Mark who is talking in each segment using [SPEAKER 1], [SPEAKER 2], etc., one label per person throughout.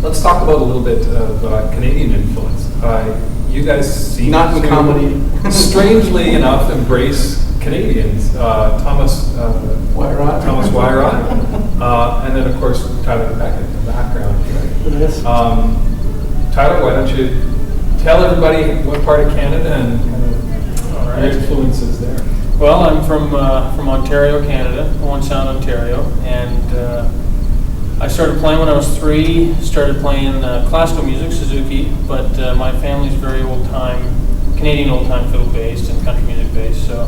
[SPEAKER 1] Let's talk about a little bit of Canadian influence. You guys seem
[SPEAKER 2] not in comedy.
[SPEAKER 1] Strangely enough, embrace Canadians. Thomas Wyrot, and then of course Tyler Beckett in the background here.
[SPEAKER 2] Yes.
[SPEAKER 1] Tyler, why don't you tell everybody what part of Canada and kind of your influences there?
[SPEAKER 3] Well, I'm from Ontario, Canada, Owen Sound, Ontario, and I started playing when I was 3. Started playing classical music, Suzuki, but my family's very Canadian old-time fiddle based and country music based. So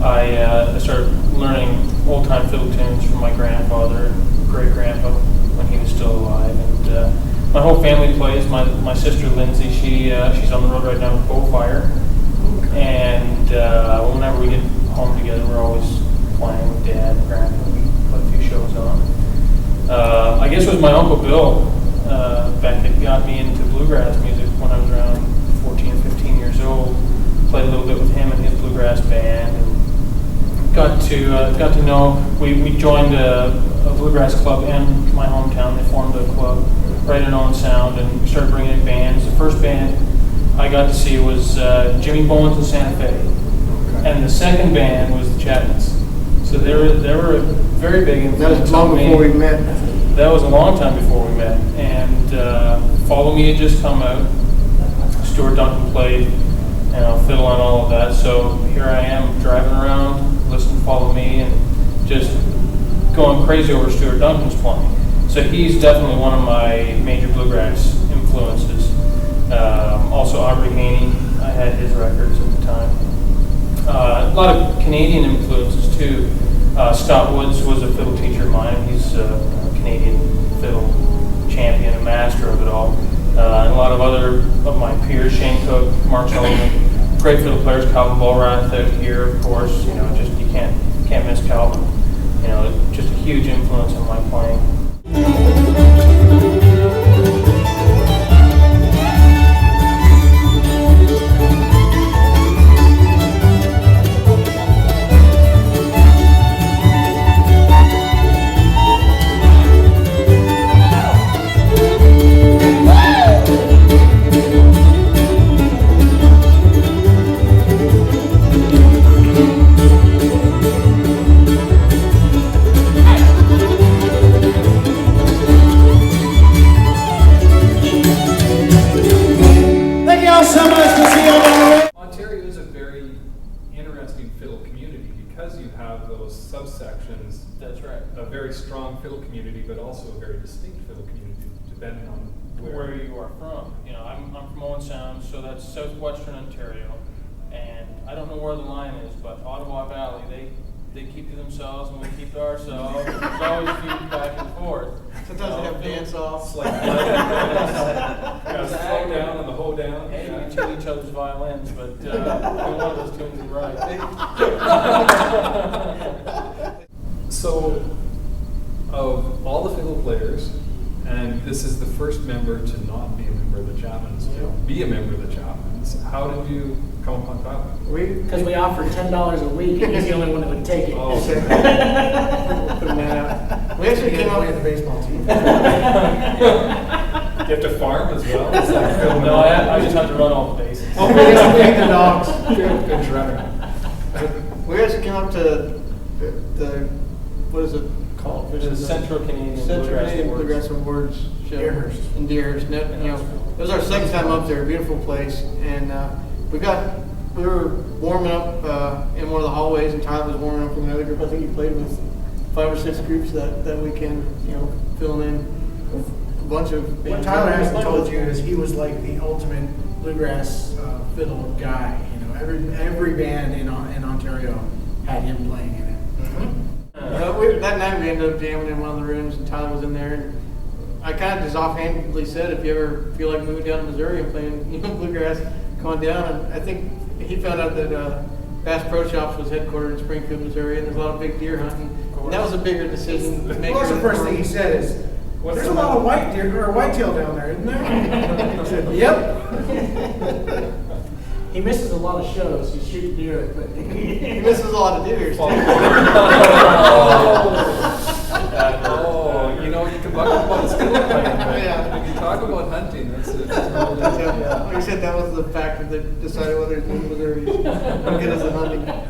[SPEAKER 3] I started learning old-time fiddle tunes from my grandfather and great-grandpa when he was still alive. And my whole family plays. My sister Lindsay, she's on the road right now with Bowfire. And whenever we get home together, we're always playing with Dad and Grandpa. We put a few shows on. I guess it was my Uncle Bill Beckett got me into bluegrass music when I was around 14 or 15 years old. Played a little bit with him and his bluegrass band. And got to know. We joined a bluegrass club in my hometown. They formed a club right in Owen Sound, and we started bringing in bands. The first band I got to see was Jimmy Bowen's in Santa Fe, and the second band was the Chapmans. So they were a very big influence.
[SPEAKER 2] That was long before we met.
[SPEAKER 3] That was a long time before we met. And Follow Me had just come out. Stuart Duncan played, fiddle on all of that. So here I am driving around, listening to Follow Me, and just going crazy over Stuart Duncan's playing. So he's definitely one of my major bluegrass influences. Also Aubrey Haney, I had his records at the time. A lot of Canadian influences too. Scott Woods was a fiddle teacher of mine. He's a Canadian fiddle champion, a master of it all. And a lot of other of my peers, Shane Cook, Mark Sullivan, great fiddle players. Calvin Bullrath out here, of course. Just you can't miss Calvin. Just a huge influence on my playing.
[SPEAKER 1] Ontario is a very interesting fiddle community because you have those subsections.
[SPEAKER 3] That's right.
[SPEAKER 1] A very strong fiddle community, but also a very distinct fiddle community, depending on
[SPEAKER 3] where you are from. I'm from Owen Sound, so that's southwestern Ontario, and I don't know where the line is, but Ottawa Valley, they keep to themselves and we keep to ourselves. There's always a few back and forth.
[SPEAKER 2] Sometimes they have dance-offs.
[SPEAKER 1] slow down and the hoe down.
[SPEAKER 3] Hey, we tune each other's violins, but one of those tunes is right.
[SPEAKER 1] So, of all the fiddle players, and this is the first member to not be a member of the Chapmans, to be a member of the Chapmans, how did you come upon Tyler?
[SPEAKER 4] Because we offered $10 a week, and he's the only one that would take it.
[SPEAKER 1] Oh,
[SPEAKER 2] We actually came up
[SPEAKER 4] with the baseball team.
[SPEAKER 1] You have to farm as well? It's like
[SPEAKER 3] No, I just have to run all the bases.
[SPEAKER 2] Oh, we just picked the dogs.
[SPEAKER 1] good try.
[SPEAKER 2] We actually came up to the what is it called?
[SPEAKER 3] There's a Central Canadian
[SPEAKER 2] Bluegrass Awards show
[SPEAKER 4] Deerhurst.
[SPEAKER 2] in Deerhurst. And it was our second time up there. Beautiful place, and we were warming up in one of the hallways, and Tyler was warming up with another group. I think he played with 5 or 6 groups that weekend. Filling in with a bunch of.
[SPEAKER 4] What Tyler hasn't told you is he was like the ultimate bluegrass fiddle guy. Every band in Ontario had him playing in it.
[SPEAKER 2] Mm-hmm. That night we ended up jamming in one of the rooms, and Tyler was in there. And I kind of just offhandedly said, if you ever feel like moving down to Missouri and playing bluegrass, come on down. And I think he found out that Bass Pro Shops was headquartered in Springfield, Missouri, and there's a lot of big deer hunting. And that was a bigger decision to make.
[SPEAKER 4] Well, that's the first thing he said is, there's a lot of white deer or whitetail down there, isn't there? I said, yep. He misses a lot of shows. He's shooting deer, but
[SPEAKER 2] He misses a lot of deer.
[SPEAKER 1] Oh, you can buck up on the skill playing.
[SPEAKER 2] Yeah.
[SPEAKER 1] You can talk talk about hunting. That's it. That's a whole
[SPEAKER 2] Like
[SPEAKER 1] different-
[SPEAKER 2] I said, that was the factor that decided whether it's in Missouri. I'm good as a hunting.